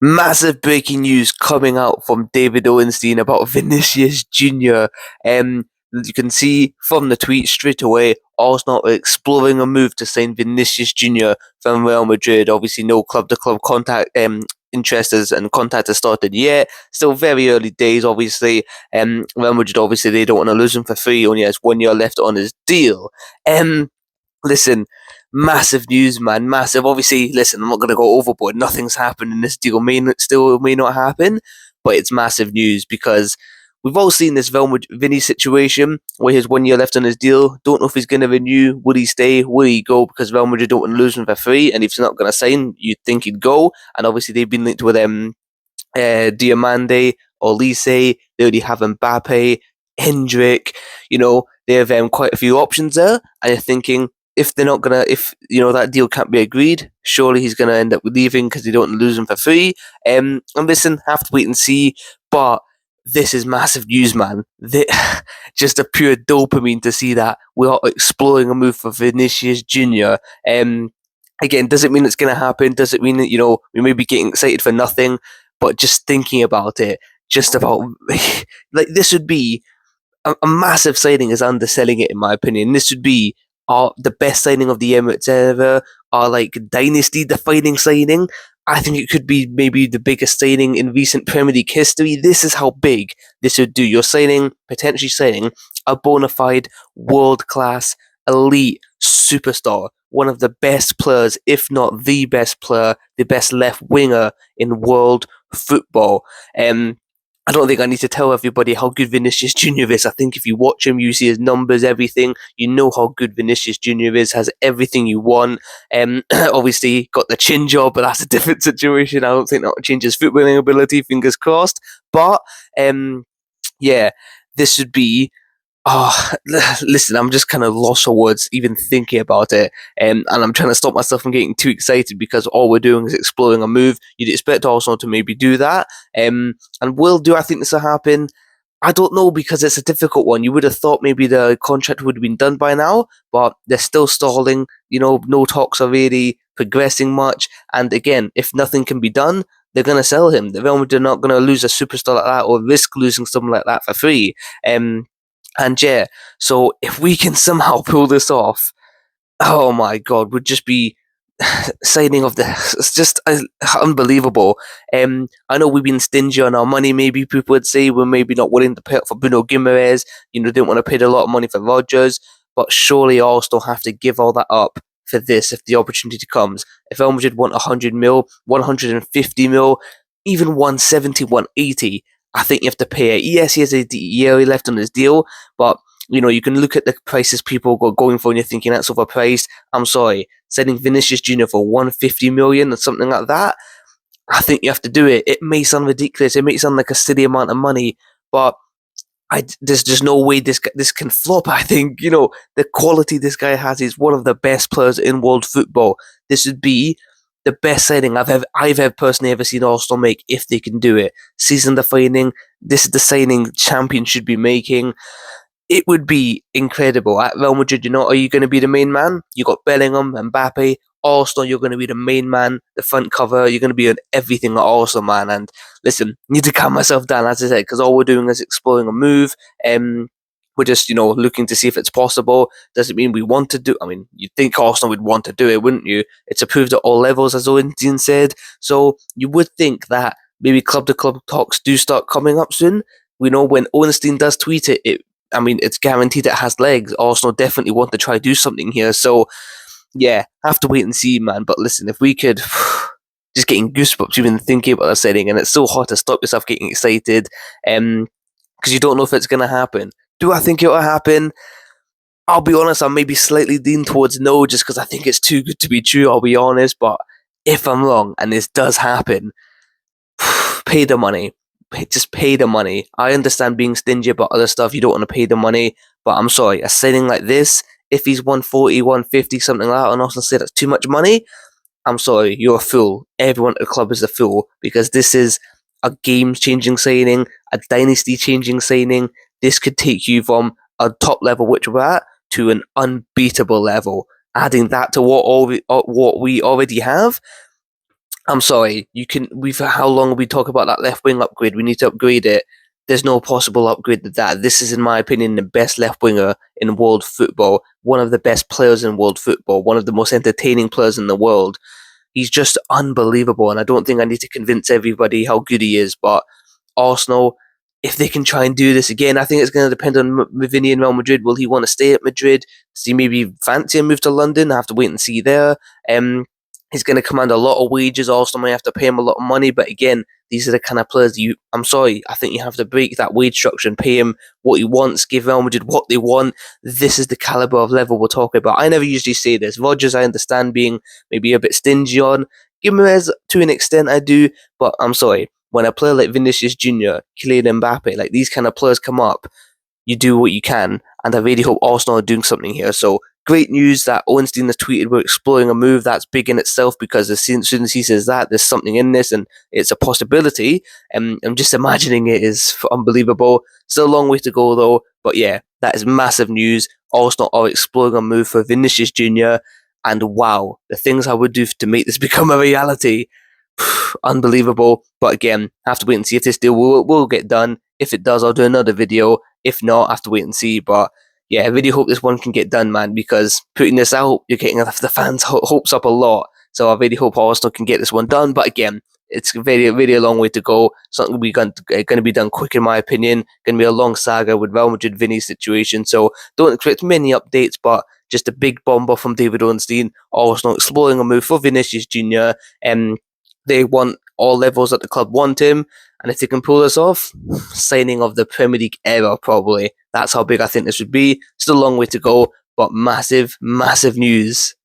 Massive breaking news coming out from David Ornstein about Vinicius Jr. You can see from the tweet straight away, Arsenal are exploring a move to sign Vinicius Jr. from Real Madrid. Obviously, no club-to-club contact interest and contact has started yet. Still very early days, obviously. Real Madrid, obviously, they don't want to lose him for free. Only has 1 year left on his deal. Listen, massive news, man. Massive. Obviously, listen, I'm not going to go overboard. Nothing's happened, and this deal may not happen, but it's massive news because we've all seen this Vinny situation where he has 1 year left on his deal. Don't know if he's going to renew. Will he stay? Will he go? Because Real Madrid don't want to lose him for free, and if he's not going to sign, you'd think he'd go. And obviously, they've been linked with Diamande, Olise. They already have Mbappe, Hendrick. They have quite a few options there, and you're thinking, if that deal can't be agreed, surely he's gonna end up leaving because they don't lose him for free. And listen, have to wait and see. But this is massive news, man. Just a pure dopamine to see that we are exploring a move for Vinicius Jr. Again, doesn't mean it's gonna happen. Doesn't mean that we may be getting excited for nothing. But just thinking about it, just about like this would be a massive signing is underselling it in my opinion. This would be the best signing of the Emirates ever, our dynasty defining signing. I think it could be maybe the biggest signing in recent Premier League history. This is how big this would do. You're potentially signing a bona fide world class elite superstar, one of the best players, if not the best player, the best left winger in world football. I don't think I need to tell everybody how good Vinicius Jr. is. I think if you watch him, you see his numbers, everything. You know how good Vinicius Jr. is, has everything you want. Obviously, got the chin job, but that's a different situation. I don't think that will change his footballing ability, fingers crossed. But, yeah, this would be... Oh, listen, I'm just kind of lost for words even thinking about it. And I'm trying to stop myself from getting too excited because all we're doing is exploring a move. You'd expect Arsenal to maybe do that. And do I think this will happen? I don't know because it's a difficult one. You would have thought maybe the contract would have been done by now, but they're still stalling. No talks are really progressing much. And again, if nothing can be done, they're going to sell him. The Real Madrid are not going to lose a superstar like that or risk losing someone like that for free. And yeah, so if we can somehow pull this off, oh my god, would just be signing of it's just unbelievable. I know we've been stingy on our money. Maybe people would say we're maybe not willing to pay up for Bruno Guimaraes. Didn't want to pay a lot of money for Rodgers, but surely Arsenal have to give all that up for this if the opportunity comes. If Real Madrid want 100 mil, 150 mil, even 170, 180. I think you have to pay it. Yes, he has a year left on his deal, but you can look at the prices people are going for and you're thinking that's overpriced. I'm sorry. Sending Vinicius Jr. for 150 million or something like that, I think you have to do it. It may sound ridiculous. It may sound like a silly amount of money, but there's just no way this can flop. I think, the quality this guy has is one of the best players in world football. This would be the best signing I've personally ever seen Arsenal make if they can do it. Season defining. This is the signing champions should be making. It would be incredible. At Real Madrid, are you going to be the main man? You got Bellingham, Mbappe, Arsenal. You're going to be the main man, the front cover. You're going to be on everything at Arsenal, man. And listen, need to calm myself down, as I said, because all we're doing is exploring a move. We're just, looking to see if it's possible. Doesn't mean we want to do. I mean, you'd think Arsenal would want to do it, wouldn't you? It's approved at all levels, as Ornstein said. So you would think that maybe club-to-club talks do start coming up soon. We know when Ornstein does tweet it, it's guaranteed it has legs. Arsenal definitely want to try do something here. So, yeah, have to wait and see, man. But listen, if we could... Just getting goosebumps even thinking about the setting, and it's so hard to stop yourself getting excited because you don't know if it's going to happen. Do I think it will happen? I'll be honest, I maybe slightly lean towards no, just because I think it's too good to be true, I'll be honest. But if I'm wrong, and this does happen, pay the money. Just pay the money. I understand being stingy about other stuff, you don't want to pay the money, but I'm sorry, a signing like this, if he's 140, 150, something like that, and also say that's too much money, I'm sorry, you're a fool. Everyone at the club is a fool, because this is a game-changing signing, a dynasty-changing signing. This could take you from a top level, which we're at, to an unbeatable level. Adding that to what we already have, I'm sorry. How long have we talked about that left wing upgrade? We need to upgrade it. There's no possible upgrade to that. This is, in my opinion, the best left winger in world football. One of the best players in world football. One of the most entertaining players in the world. He's just unbelievable, and I don't think I need to convince everybody how good he is. But Arsenal, if they can try and do this again, I think it's going to depend on Vinny and Real Madrid. Will he want to stay at Madrid? Does he maybe fancy a move to London? I have to wait and see there. He's going to command a lot of wages. Arsenal may have to pay him a lot of money, but again, these are the kind of players I'm sorry, I think you have to break that wage structure and pay him what he wants, give Real Madrid what they want. This is the caliber of level we're talking about. I never usually say this. Rodgers, I understand being maybe a bit stingy on. Gimenez, to an extent, I do, but I'm sorry. When a player like Vinicius Jr., Kylian Mbappe, like these kind of players come up, you do what you can, and I really hope Arsenal are doing something here. So great news that Ornstein has tweeted we're exploring a move. That's big in itself, because as soon as he says that, there's something in this and it's a possibility. I'm just imagining it is unbelievable. Still a long way to go though, but yeah, that is massive news. Arsenal are exploring a move for Vinicius Jr. And wow, the things I would do to make this become a reality. Unbelievable. But again, have to wait and see if this deal will get done. If it does, I'll do another video. If not, I have to wait and see. But yeah, I really hope this one can get done, man, because putting this out, you're getting the fans' hopes up a lot. So I really hope Arsenal can get this one done. But again, it's really a long way to go. Something going to be done quick, in my opinion. Going to be a long saga with Real Madrid Vinny's situation. So don't expect many updates, but just a big bomber from David Ornstein. Arsenal exploring a move for Vinicius Jr. They want all levels at the club want him, and if they can pull this off, signing of the Premier League era probably. That's how big I think this would be. Still a long way to go, but massive, massive news.